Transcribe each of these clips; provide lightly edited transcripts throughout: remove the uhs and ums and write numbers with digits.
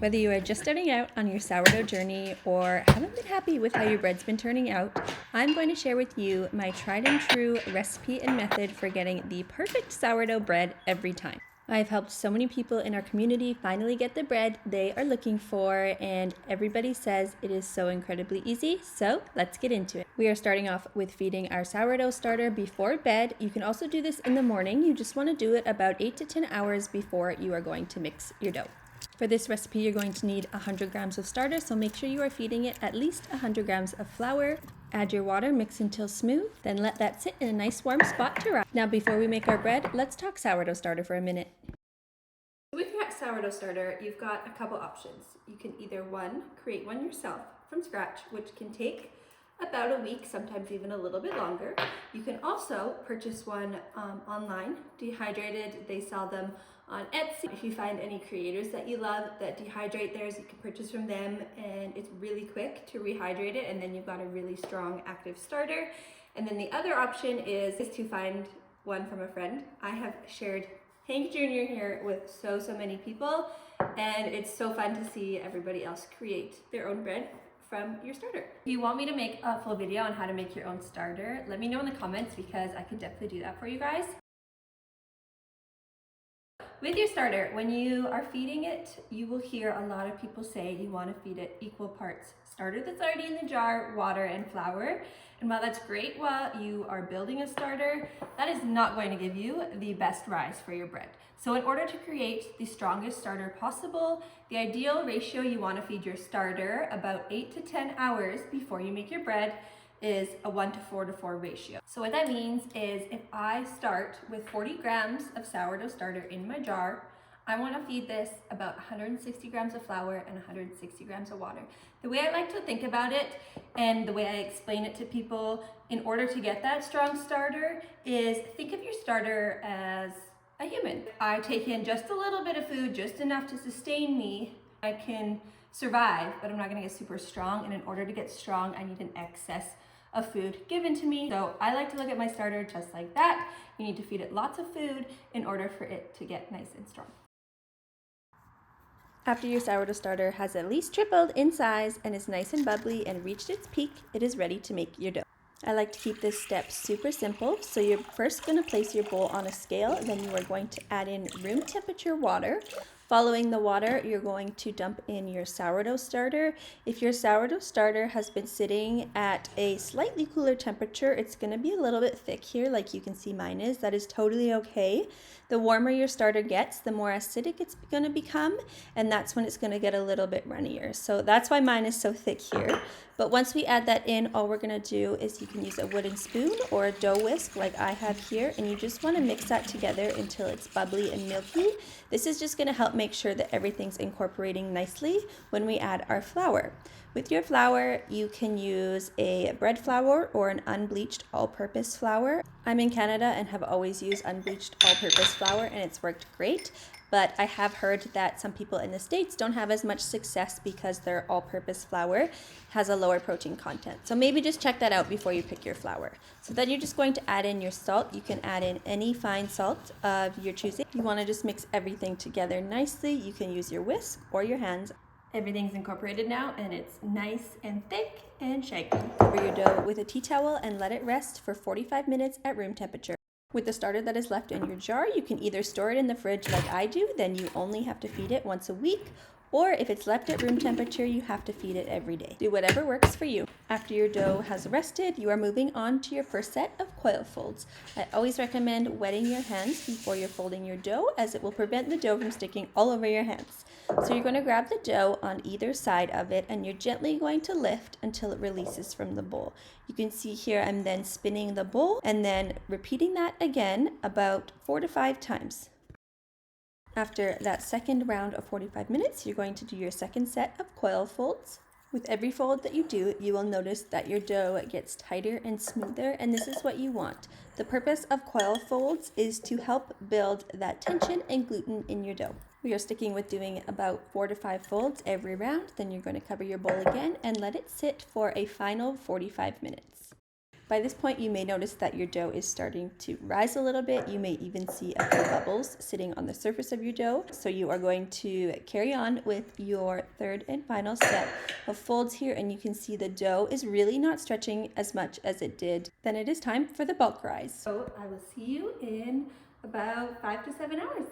Whether you are just starting out on your sourdough journey or haven't been happy with how your bread's been turning out, I'm going to share with you my tried and true recipe and method for getting the perfect sourdough bread every time. I've helped so many people in our community finally get the bread they are looking for, and everybody says it is so incredibly easy, so let's get into it. We are starting off with feeding our sourdough starter before bed. You can also do this in the morning. You just want to do it about 8 to 10 hours before you are going to mix your dough. For this recipe, you're going to need 100 grams of starter, so make sure you are feeding it at least 100 grams of flour. Add your water, mix until smooth, then let that sit in a nice warm spot to rise. Now before we make our bread, let's talk sourdough starter for a minute. With your sourdough starter, you've got a couple options. You can either create one yourself from scratch, which can take about a week, sometimes even a little bit longer. You can also purchase one online, dehydrated. They sell them on Etsy. If you find any creators that you love that dehydrate theirs, you can purchase from them, and it's really quick to rehydrate it, and then you've got a really strong active starter. And then the other option is to find one from a friend. I have shared Hank Jr. here with so many people, and it's so fun to see everybody else create their own bread from your starter. If you want me to make a full video on how to make your own starter, let me know in the comments because I could definitely do that for you guys. With your starter, when you are feeding it, you will hear a lot of people say you want to feed it equal parts starter that's already in the jar, water, and flour. And while that's great while you are building a starter, that is not going to give you the best rise for your bread. So in order to create the strongest starter possible, the ideal ratio you want to feed your starter about 8 to 10 hours before you make your bread is a 1 to 4 to 4 ratio. So what that means is if I start with 40 grams of sourdough starter in my jar, I want to feed this about 160 grams of flour and 160 grams of water. The way I like to think about it and the way I explain it to people in order to get that strong starter is think of your starter as a human. I take in just a little bit of food, just enough to sustain me. I can survive, but I'm not going to get super strong, and in order to get strong, I need an excess of food given to me. So I like to look at my starter just like that. You need to feed it lots of food in order for it to get nice and strong. After your sourdough starter has at least tripled in size and is nice and bubbly and reached its peak, it is ready to make your dough. I like to keep this step super simple. So you're first going to place your bowl on a scale, then you are going to add in room temperature water. Following the water, you're going to dump in your sourdough starter. If your sourdough starter has been sitting at a slightly cooler temperature, it's going to be a little bit thick here, like you can see mine is. That is totally okay. The warmer your starter gets, the more acidic it's going to become, and that's when it's going to get a little bit runnier. So that's why mine is so thick here. But once we add that in, all we're going to do is you can use a wooden spoon or a dough whisk like I have here, and you just want to mix that together until it's bubbly and milky. This is just going to help make sure that everything's incorporating nicely when we add our flour. With your flour, you can use a bread flour or an unbleached all-purpose flour. I'm in Canada and have always used unbleached all-purpose flour, and it's worked great. But I have heard that some people in the States don't have as much success because their all-purpose flour has a lower protein content. So maybe just check that out before you pick your flour. So then you're just going to add in your salt. You can add in any fine salt of your choosing. You want to just mix everything together nicely. You can use your whisk or your hands. Everything's incorporated now and it's nice and thick and shaggy. Cover your dough with a tea towel and let it rest for 45 minutes at room temperature. With the starter that is left in your jar, you can either store it in the fridge like I do, then you only have to feed it once a week, or if it's left at room temperature, you have to feed it every day. Do whatever works for you. After your dough has rested, you are moving on to your first set of coil folds. I always recommend wetting your hands before you're folding your dough, as it will prevent the dough from sticking all over your hands. So you're going to grab the dough on either side of it, and you're gently going to lift until it releases from the bowl. You can see here I'm then spinning the bowl and then repeating that again about 4 to 5 times. After that second round of 45 minutes, you're going to do your second set of coil folds. With every fold that you do, you will notice that your dough gets tighter and smoother, and this is what you want. The purpose of coil folds is to help build that tension and gluten in your dough. We are sticking with doing about 4 to 5 folds every round. Then you're going to cover your bowl again and let it sit for a final 45 minutes. By this point, you may notice that your dough is starting to rise a little bit. You may even see a few bubbles sitting on the surface of your dough. So you are going to carry on with your third and final step of folds here, and you can see the dough is really not stretching as much as it did. Then it is time for the bulk rise. So I will see you in about 5 to 7 hours.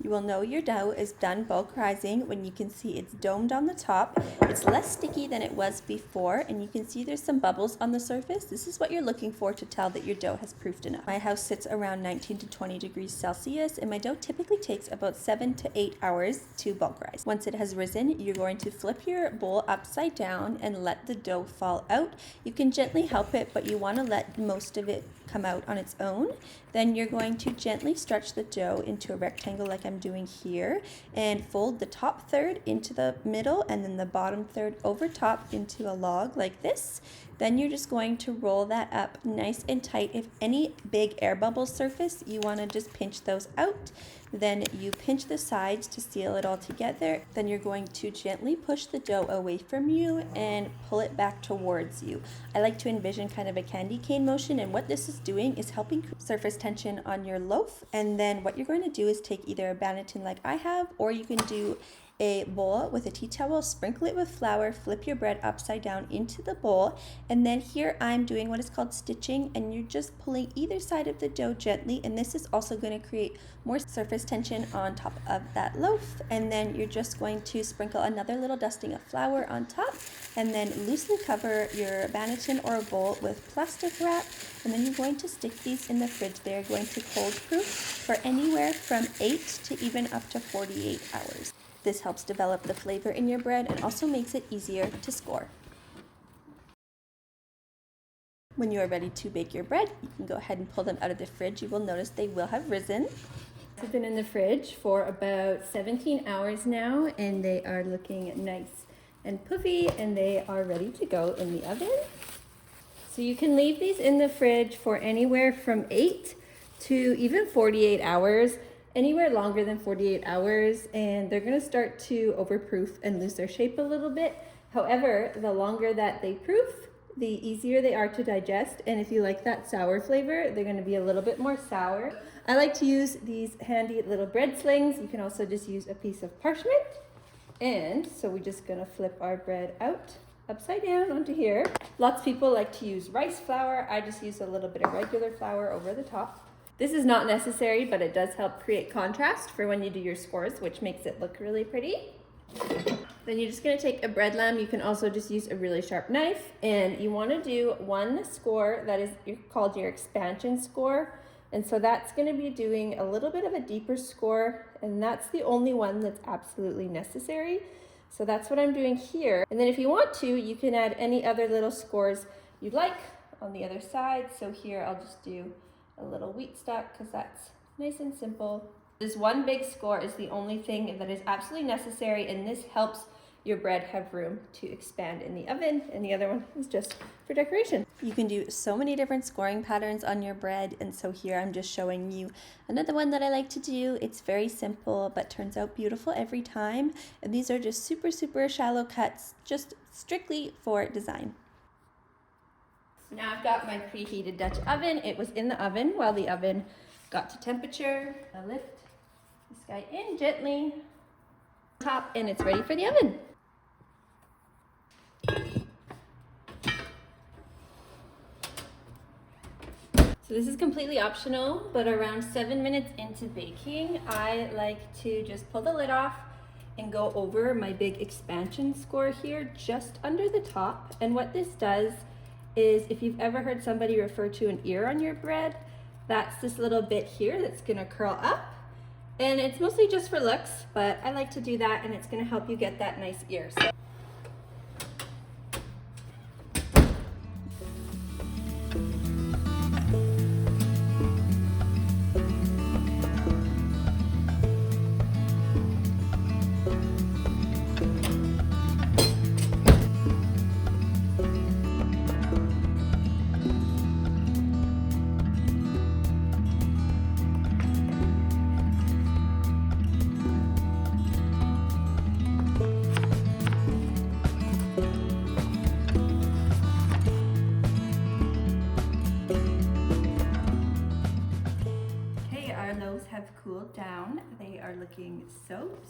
You will know your dough is done bulk rising when you can see it's domed on the top. It's less sticky than it was before, and you can see there's some bubbles on the surface. This is what you're looking for to tell that your dough has proofed enough. My house sits around 19 to 20 degrees Celsius, and my dough typically takes about 7 to 8 hours to bulk rise. Once it has risen, you're going to flip your bowl upside down and let the dough fall out. You can gently help it, but you want to let most of it come out on its own. Then you're going to gently stretch the dough into a rectangle like I'm doing here, and fold the top third into the middle and then the bottom third over top into a log like this. Then you're just going to roll that up nice and tight. If any big air bubbles surface, you want to just pinch those out. Then you pinch the sides to seal it all together. Then you're going to gently push the dough away from you and pull it back towards you. I like to envision kind of a candy cane motion, and what this is doing is helping surface tension on your loaf. And then what you're going to do is take either a banneton like I have, or you can do a bowl with a tea towel, sprinkle it with flour, flip your bread upside down into the bowl, and then here I'm doing what is called stitching, and you're just pulling either side of the dough gently, and this is also going to create more surface tension on top of that loaf. And then you're just going to sprinkle another little dusting of flour on top, and then loosely cover your banneton or a bowl with plastic wrap, and then you're going to stick these in the fridge. They're going to cold proof for anywhere from 8 to even up to 48 hours. This helps develop the flavor in your bread and also makes it easier to score. When you are ready to bake your bread, you can go ahead and pull them out of the fridge. You will notice they will have risen. They've been in the fridge for about 17 hours now, and they are looking nice and puffy, and they are ready to go in the oven. So you can leave these in the fridge for anywhere from 8 to even 48 hours. Anywhere longer than 48 hours, and they're going to start to overproof and lose their shape a little bit. However, the longer that they proof, the easier they are to digest, and if you like that sour flavor, they're going to be a little bit more sour. I like to use these handy little bread slings. You can also just use a piece of parchment. And so we're just going to flip our bread out upside down onto here. Lots of people like to use rice flour. I just use a little bit of regular flour over the top. This is not necessary, but it does help create contrast for when you do your scores, which makes it look really pretty. Then you're just going to take a bread lamb. You can also just use a really sharp knife, and you want to do one score that is called your expansion score. And so that's going to be doing a little bit of a deeper score, and that's the only one that's absolutely necessary. So that's what I'm doing here. And then if you want to, you can add any other little scores you'd like on the other side. So here I'll just do a little wheat stock because that's nice and simple. This one big score is the only thing that is absolutely necessary, and this helps your bread have room to expand in the oven, and the other one is just for decoration. You can do so many different scoring patterns on your bread, and so here I'm just showing you another one that I like to do. It's very simple but turns out beautiful every time, and these are just super shallow cuts, just strictly for design. Now I've got my preheated Dutch oven. It was in the oven while the oven got to temperature. I'll lift this guy in gently, top, and it's ready for the oven. So this is completely optional, but around 7 minutes into baking, I like to just pull the lid off and go over my big expansion score here just under the top. And what this does is, if you've ever heard somebody refer to an ear on your bread, that's this little bit here that's gonna curl up. And it's mostly just for looks, but I like to do that, and it's gonna help you get that nice ear. So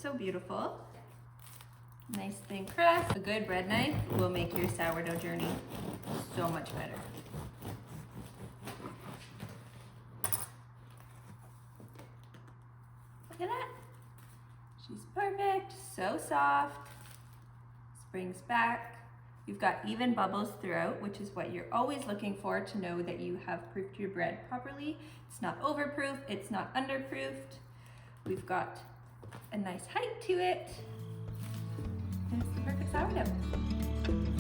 so beautiful. Nice thin crust. A good bread knife will make your sourdough journey so much better. Look at that. She's perfect, so soft. Springs back. You've got even bubbles throughout, which is what you're always looking for to know that you have proofed your bread properly. It's not overproof, it's not underproofed. We've got a nice height to it. And it's the perfect sourdough.